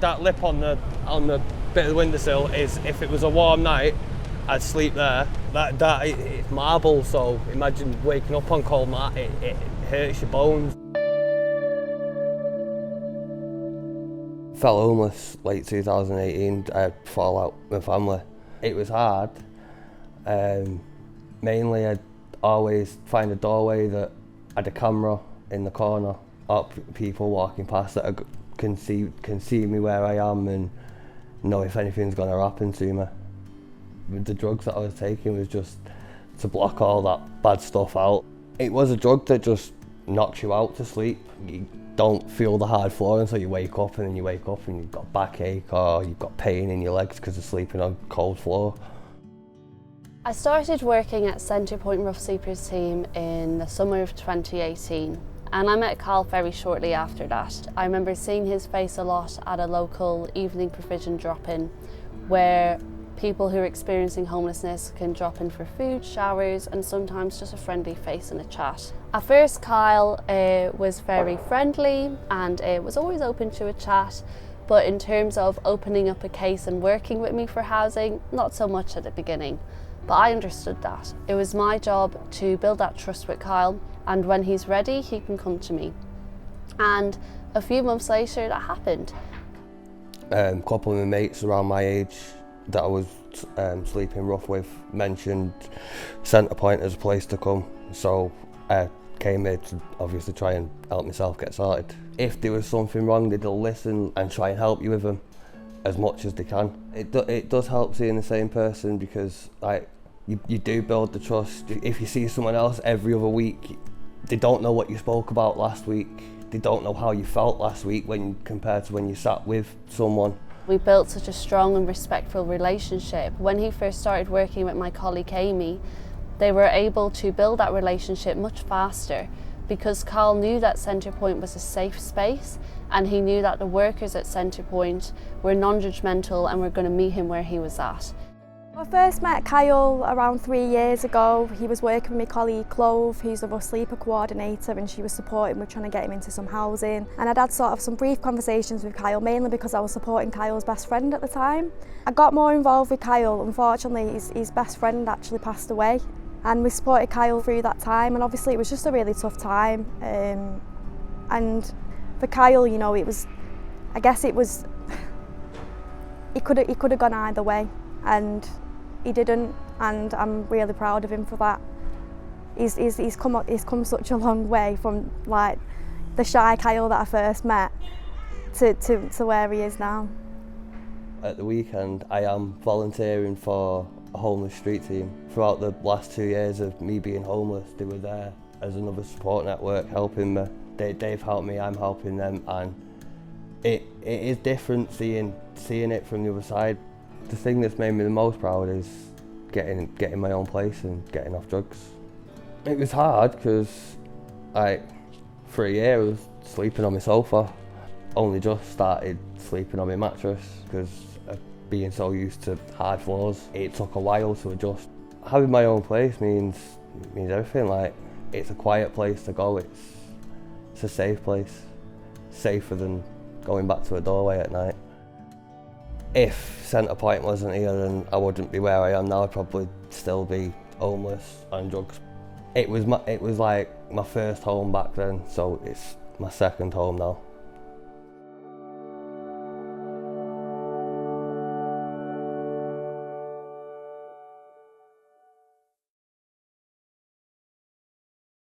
That lip on the bit of the windowsill is, if it was a warm night, I'd sleep there. It's marble, so imagine waking up on cold mat, it hurts your bones. Fell homeless late 2018. I had a fallout with my family. It was hard. Mainly I'd always find a doorway that had a camera in the corner, or people walking past that can see me where I am and know if anything's going to happen to me. The drugs that I was taking was just to block all that bad stuff out. It was a drug that just knocks you out to sleep. You don't feel the hard floor until you wake up, and then you wake up and you've got backache or you've got pain in your legs because of sleeping on cold floor. I started working at Centrepoint Rough Sleepers team in the summer of 2018. And I met Carl very shortly after that. I remember seeing his face a lot at a local evening provision drop-in where people who are experiencing homelessness can drop in for food, showers, and sometimes just a friendly face and a chat. At first, Kyle was very friendly and was always open to a chat, but in terms of opening up a case and working with me for housing, not so much at the beginning. But I understood that. It was my job to build that trust with Kyle, and when he's ready, he can come to me. And a few months later, that happened. A couple of my mates around my age that I was sleeping rough with mentioned Centrepoint as a place to come, so I came here to obviously try and help myself get sorted. If there was something wrong, they'll listen and try and help you with them as much as they can. It does help seeing the same person, because you do build the trust. If you see someone else every other week, they don't know what you spoke about last week. They don't know how you felt last week compared to when you sat with someone. We built such a strong and respectful relationship. When he first started working with my colleague Amy, they were able to build that relationship much faster because Carl knew that Centrepoint was a safe space, and he knew that the workers at Centrepoint were non-judgmental and were going to meet him where he was at. I first met Kyle around 3 years ago. He was working with my colleague Clove, who's the rough sleeper coordinator, and she was supporting with trying to get him into some housing. And I'd had sort of some brief conversations with Kyle, mainly because I was supporting Kyle's best friend at the time. I got more involved with Kyle. Unfortunately, his best friend actually passed away, and we supported Kyle through that time, and obviously it was just a really tough time. And for Kyle, you know, I guess it was, he could have gone either way, and he didn't, and I'm really proud of him for that. He's come such a long way from like the shy Kyle that I first met to where he is now. At the weekend, I am volunteering for a homeless street team. Throughout the last 2 years of me being homeless, they were there as another support network helping me. They've helped me, I'm helping them, and it is different seeing it from the other side. The thing that's made me the most proud is getting my own place and getting off drugs. It was hard because for a year I was sleeping on my sofa. Only just started sleeping on my mattress because of being so used to hard floors. It took a while to adjust. Having my own place means everything. Like, it's a quiet place to go. It's a safe place, safer than going back to a doorway at night. If Centrepoint wasn't here, then I wouldn't be where I am now. I'd probably still be homeless on drugs. It was like my first home back then, so it's my second home now.